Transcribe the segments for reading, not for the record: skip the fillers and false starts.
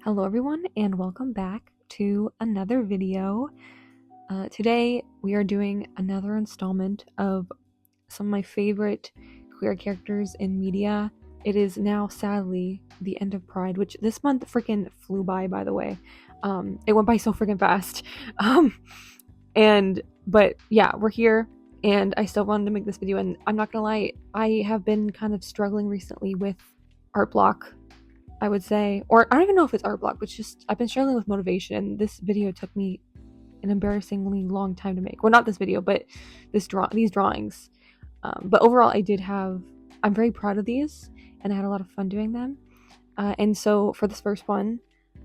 Hello everyone and welcome back to another video. Today we are doing another installment of some of my favorite queer characters in media. It is now sadly the end of Pride, which this month freaking flew by the way. It went by so freaking fast. But yeah, we're here and I still wanted to make this video, and I'm not gonna lie, I have been kind of struggling recently with art block, I would say, or I don't even know if it's art block, but just I've been struggling with motivation. This video took me an embarrassingly long time to make. Well, not this video, but these drawings. But overall, I'm very proud of these, and I had a lot of fun doing them. And so for this first one,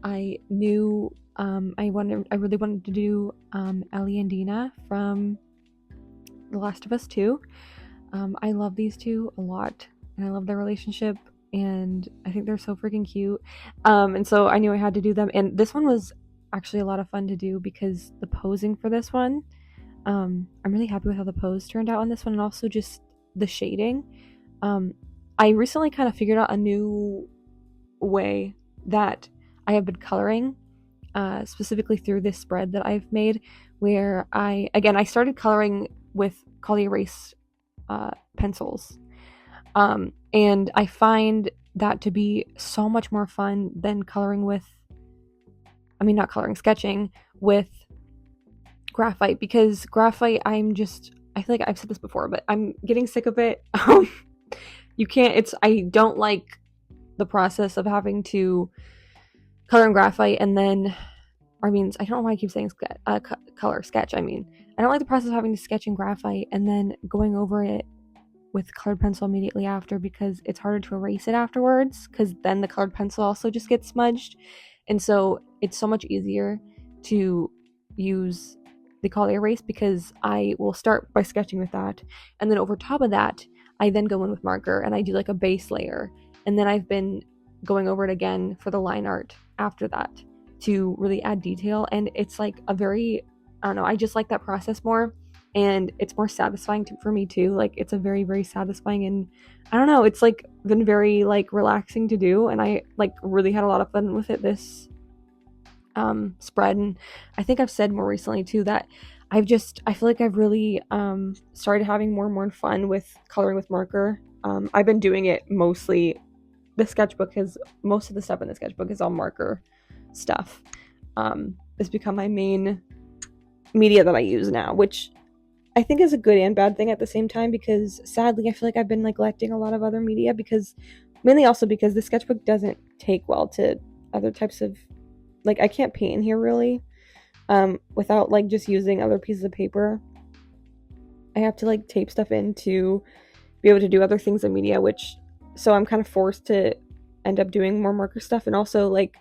I knew I really wanted to do Ellie and Dina from The Last of Us 2. I love these two a lot, and I love their relationship, and I think they're so freaking cute. And so I knew I had to do them, and this one was actually a lot of fun to do because the posing for this one, I'm really happy with how the pose turned out on this one, and also just the shading. I recently kind of figured out a new way that I have been coloring, specifically through this spread that I've made, where I started coloring with Color Erase pencils. And I find that to be so much more fun than sketching with graphite, because graphite, I feel like I've said this before, but I'm getting sick of it. I don't like the process of having to color in graphite and then, I don't know why I keep saying sketch. I don't like the process of having to sketch in graphite and then going over it with colored pencil immediately after, because it's harder to erase it afterwards, because then the colored pencil also just gets smudged. And so it's so much easier to use the color erase, because I will start by sketching with that, and then over top of that I then go in with marker and I do like a base layer, and then I've been going over it again for the line art after that to really add detail. And it's like I just like that process more, and it's more satisfying for me too. Like, it's a very, very satisfying, and I don't know, it's like been very like relaxing to do, and I like really had a lot of fun with it this spread. And I think I've said more recently too that I feel like I've really started having more and more fun with coloring with marker. I've been doing it mostly, the sketchbook, because most of the stuff in the sketchbook is all marker stuff. It's become my main media that I use now, which I think is a good and bad thing at the same time, because sadly I feel like I've been neglecting a lot of other media, mainly also because the sketchbook doesn't take well to other types of, like, I can't paint in here really without like just using other pieces of paper. I have to like tape stuff in to be able to do other things in media, so I'm kind of forced to end up doing more marker stuff. And also, like,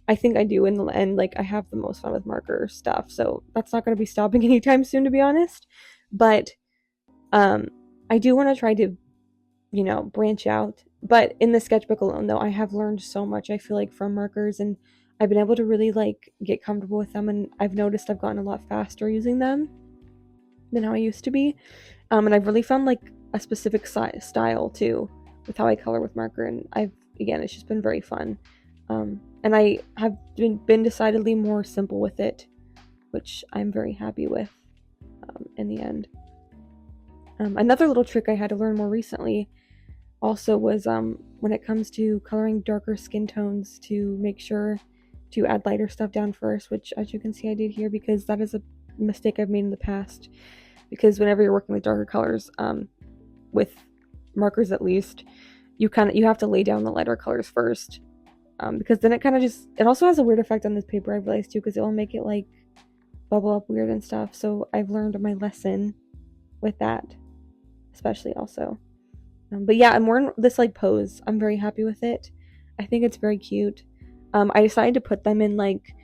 I think I do in the end, like, I have the most fun with marker stuff, so that's not going to be stopping anytime soon, to be honest. But I do want to try to, branch out. But in the sketchbook alone, though, I have learned so much, I feel like, from markers, and I've been able to really like get comfortable with them, and I've noticed I've gotten a lot faster using them than how I used to be. And I've really found like a specific style too with how I color with marker, and it's just been very fun. And I have been decidedly more simple with it, which I'm very happy with in the end. Another little trick I had to learn more recently also was when it comes to coloring darker skin tones, to make sure to add lighter stuff down first, which, as you can see, I did here, because that is a mistake I've made in the past. Because whenever you're working with darker colors, with markers at least, you have to lay down the lighter colors first. Because then it also has a weird effect on this paper, I've realized too, because it will make it like bubble up weird and stuff. So I've learned my lesson with that, especially also. But yeah, I'm more in this like pose. I'm very happy with it. I think it's very cute. I decided to put them in like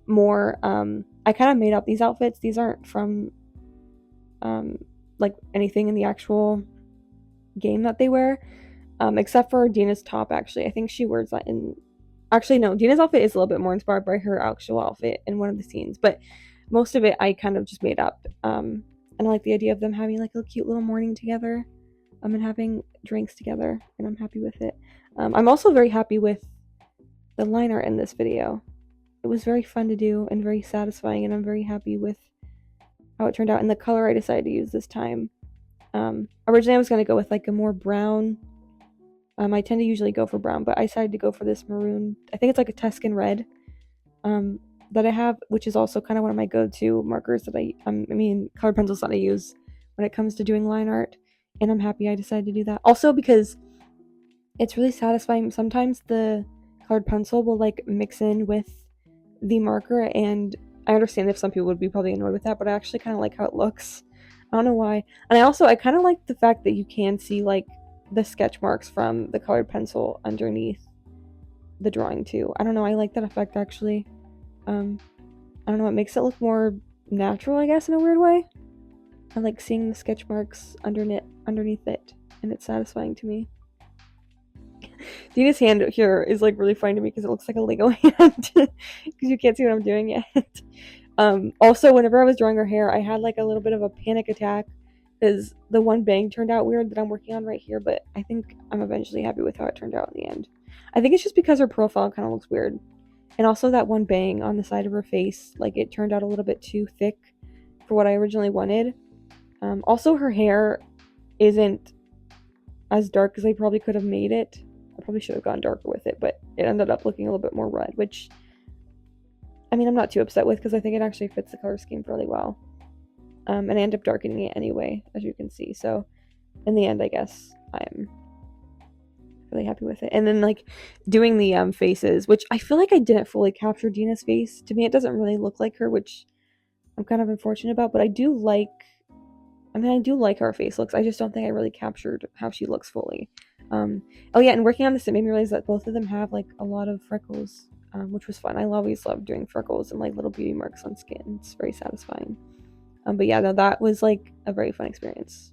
more, I kind of made up these outfits. These aren't from like anything in the actual game that they wear, except for Dina's top. Actually, I think she wears that in, actually no, Dina's outfit is a little bit more inspired by her actual outfit in one of the scenes, but most of it I kind of just made up. And I like the idea of them having like a cute little morning together, and having drinks together, and I'm happy with it. I'm also very happy with the line art in this video. It was very fun to do and very satisfying, and I'm very happy with how it turned out and the color I decided to use this time. Originally I was going to go with like a more brown. I tend to usually go for brown, but I decided to go for this maroon. I think it's like a Tuscan red that I have, which is also kind of one of my go-to markers that colored pencils that I use when it comes to doing line art, and I'm happy I decided to do that. Also because it's really satisfying. Sometimes the colored pencil will like mix in with the marker, and I understand if some people would be probably annoyed with that, but I actually kind of like how it looks. I don't know why. And I kind of like the fact that you can see like the sketch marks from the colored pencil underneath the drawing too. I don't know, I like that effect actually. I don't know, it makes it look more natural, I guess, in a weird way. I like seeing the sketch marks underneath it, and it's satisfying to me. Dina's hand here is like really funny to me because it looks like a Lego hand because you can't see what I'm doing yet. Also, whenever I was drawing her hair, I had like a little bit of a panic attack because the one bang turned out weird that I'm working on right here, but I think I'm eventually happy with how it turned out in the end. I think it's just because her profile kind of looks weird. And also that one bang on the side of her face, like it turned out a little bit too thick for what I originally wanted. Also, her hair isn't as dark as I probably could have made it. I probably should have gone darker with it, but it ended up looking a little bit more red, which, I mean, I'm not too upset with because I think it actually fits the color scheme fairly well. And I end up darkening it anyway, as you can see. So, in the end, I guess I'm really happy with it. And then, like, doing the faces, which I feel like I didn't fully capture Dina's face. To me, it doesn't really look like her, which I'm kind of unfortunate about, but I do like how her face looks. I just don't think I really captured how she looks fully. Oh yeah, and working on this, it made me realize that both of them have like a lot of freckles, which was fun. I always love doing freckles and like little beauty marks on skin. It's very satisfying. But yeah, no, that was like a very fun experience.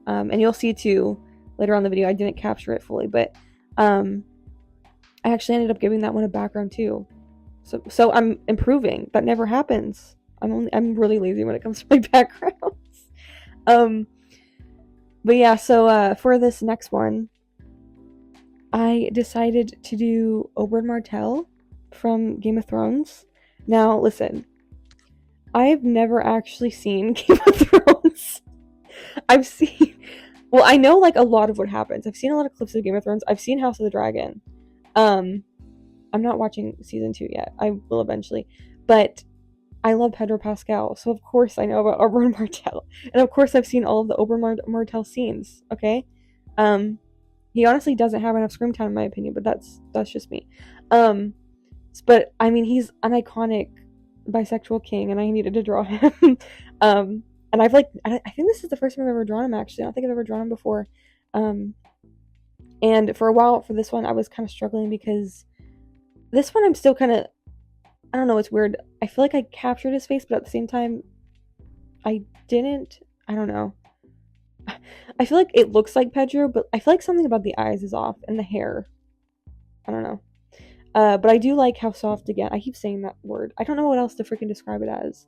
And you'll see too later on in the video, I didn't capture it fully, but I actually ended up giving that one a background too. So I'm improving. That never happens. I'm really lazy when it comes to my backgrounds. But yeah, so for this next one, I decided to do Oberyn Martell from Game of Thrones. Now, listen, I've never actually seen Game of Thrones. Well, I know like a lot of what happens. I've seen a lot of clips of Game of Thrones. I've seen House of the Dragon. I'm not watching season 2 yet. I will eventually. But I love Pedro Pascal, so of course I know about Oberyn Martell. And of course I've seen all of the Oberyn Martell scenes, okay? He honestly doesn't have enough screen time in my opinion, but that's just me. But I mean, he's an iconic bisexual king, and I needed to draw him. And I think this is the first time I've ever drawn him, actually. I don't think I've ever drawn him before. And for a while, for this one, I was kind of struggling because this one I'm still kind of, I don't know, it's weird. I feel like I captured his face, but at the same time, I didn't. I don't know. I feel like it looks like Pedro, but I feel like something about the eyes is off, and the hair. I don't know. But I do like how soft, again, I keep saying that word. I don't know what else to freaking describe it as.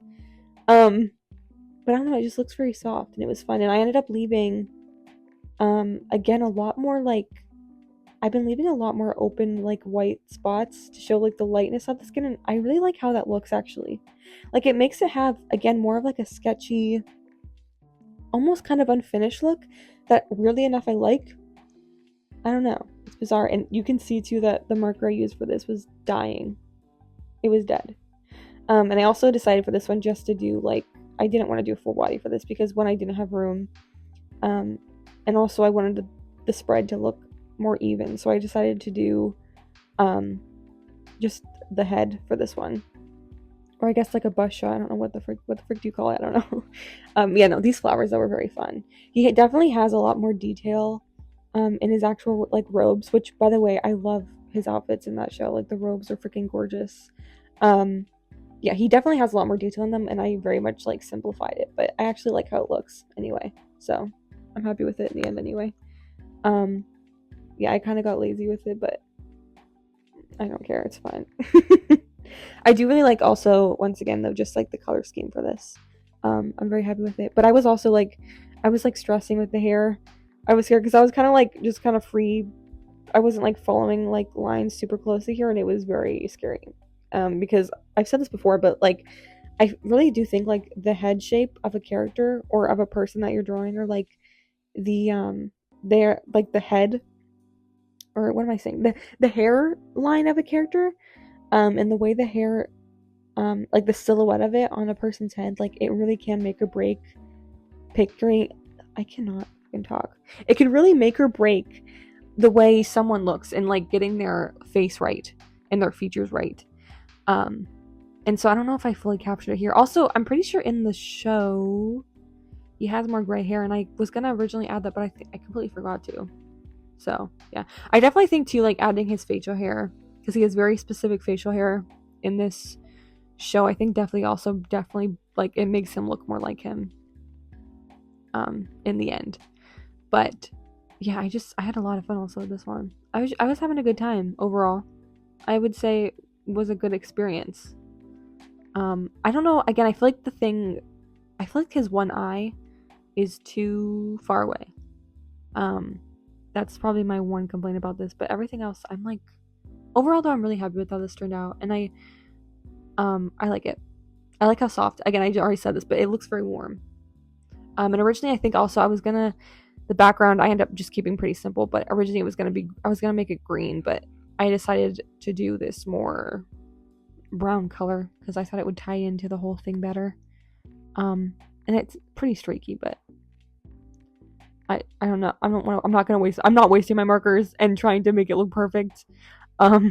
But I don't know, it just looks very soft, and it was fun. And I ended up leaving, again, a lot more, like, I've been leaving a lot more open, like, white spots to show, like, the lightness of the skin, and I really like how that looks, actually. Like, it makes it have, again, more of, like, a sketchy, almost kind of unfinished look that, weirdly enough, I like. I don't know. It's bizarre, and you can see, too, that the marker I used for this was dying. It was dead. And I also decided for this one just to do, like, I didn't want to do a full body for this because, one, I didn't have room, and also I wanted the spread to look more even, so I decided to do just the head for this one, or I guess like a bust shot. I don't know what the frick do you call it. I don't know. Yeah, no, these flowers that were very fun. He definitely has a lot more detail in his actual like robes, which, by the way, I love his outfits in that show. Like, the robes are freaking gorgeous. Yeah, he definitely has a lot more detail in them, and I very much like simplified it, but I actually like how it looks anyway, so I'm happy with it in the end anyway. Yeah, I kind of got lazy with it, but I don't care. It's fine. I do really like, also, once again, though, just like the color scheme for this. I'm very happy with it. But I was also like, stressing with the hair. I was scared because I was kind of like, just kind of free wasn't like following like lines super closely here, and it was very scary. Because I've said this before, but like I really do think like the head shape of a character or of a person that you're drawing, or like their like the head, or what am I saying? The hair line of a character, and the way the hair, like the silhouette of it on a person's head, like it really can make or break picturing. I cannot fucking talk. It can really make or break the way someone looks and like getting their face right and their features right. And so I don't know if I fully captured it here. Also, I'm pretty sure in the show he has more gray hair, and I was gonna originally add that, but I completely forgot to. So yeah, I definitely think too, like adding his facial hair, because he has very specific facial hair in this show. I think definitely like it makes him look more like him in the end. But yeah, I had a lot of fun also with this one. I was having a good time overall. I would say it was a good experience. I don't know, again, I feel like his one eye is too far away. That's probably my one complaint about this, but everything else, I'm like, overall though, I'm really happy with how this turned out, and I like it. I like how soft, again, I already said this, but it looks very warm. And originally I think also the background I ended up just keeping pretty simple, but originally I was gonna make it green, but I decided to do this more brown color because I thought it would tie into the whole thing better. And it's pretty streaky, but I don't know. I'm not wasting my markers and trying to make it look perfect. Part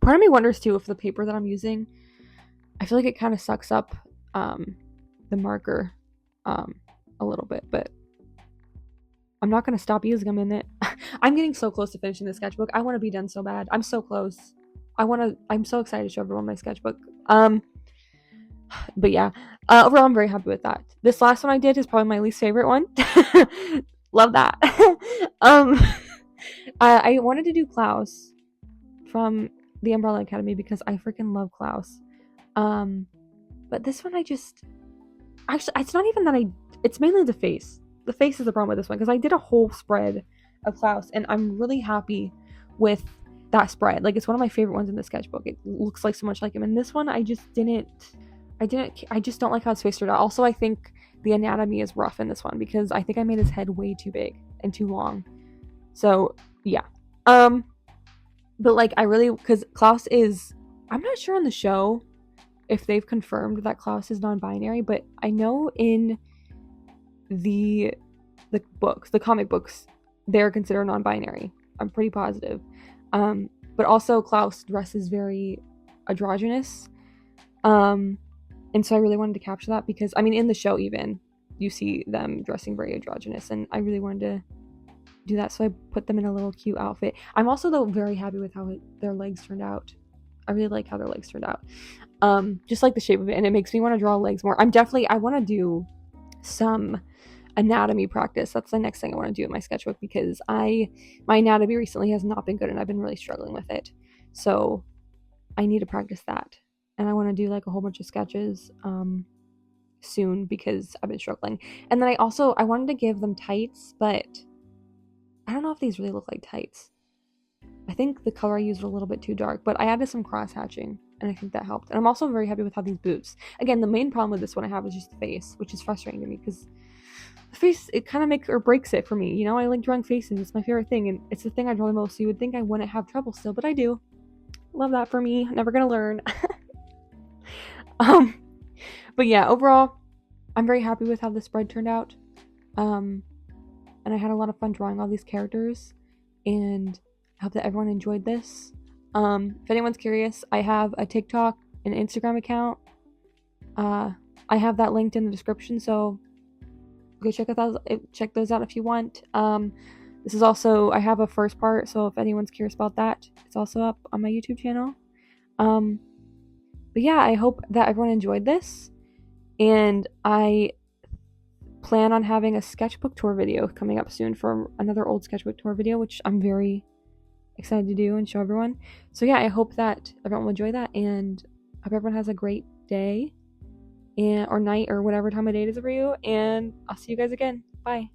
of me wonders too if the paper that I'm using, I feel like it kind of sucks up the marker a little bit, but I'm not going to stop using them in it. I'm getting so close to finishing the sketchbook. I want to be done so bad. I'm so close. I'm so excited to show everyone my sketchbook. But yeah, overall I'm very happy with that. This last one I did is probably my least favorite one. Love that. I wanted to do Klaus from the Umbrella Academy because I freaking love Klaus. But this one actually, it's not even that it's mainly the face. The face is the problem with this one, because I did a whole spread of Klaus, and I'm really happy with that spread. Like, it's one of my favorite ones in the sketchbook. It looks like so much like him. And this one, I just don't like how his face turned out. Also, I think the anatomy is rough in this one, because I think I made his head way too big and too long. So, yeah. But like, because Klaus is, I'm not sure in the show if they've confirmed that Klaus is non-binary, but I know in the comic books, they're considered non-binary. I'm pretty positive. But also Klaus dresses very androgynous. And so I really wanted to capture that because, I mean, in the show even, you see them dressing very androgynous, and I really wanted to do that, so I put them in a little cute outfit. I'm also, though, very happy with how their legs turned out. I really like how their legs turned out. Just like the shape of it, and it makes me want to draw legs more. I want to do some anatomy practice. That's the next thing I want to do in my sketchbook, because my anatomy recently has not been good, and I've been really struggling with it. So I need to practice that, and I want to do like a whole bunch of sketches soon, because I've been struggling. And then I wanted to give them tights, but I don't know if these really look like tights. I think the color I used was a little bit too dark, but I added some cross hatching, and I think that helped. And I'm also very happy with how these boots. Again, the main problem with this one I have is just the face, which is frustrating to me, because the face, it kind of makes or breaks it for me. You know, I like drawing faces. It's my favorite thing, and it's the thing I draw the most, so you would think I wouldn't have trouble still, but I do. Love that for me. Never gonna learn. But yeah, overall, I'm very happy with how the spread turned out. And I had a lot of fun drawing all these characters, and I hope that everyone enjoyed this. If anyone's curious, I have a TikTok and Instagram account. I have that linked in the description, so go check those out if you want. This is also, I have a first part, so if anyone's curious about that, it's also up on my YouTube channel. But yeah, I hope that everyone enjoyed this, and I plan on having a sketchbook tour video coming up soon for another old sketchbook tour video, which I'm very excited to do and show everyone. So yeah, I hope that everyone will enjoy that, and hope everyone has a great day or night or whatever time of day it is for you, and I'll see you guys again. Bye.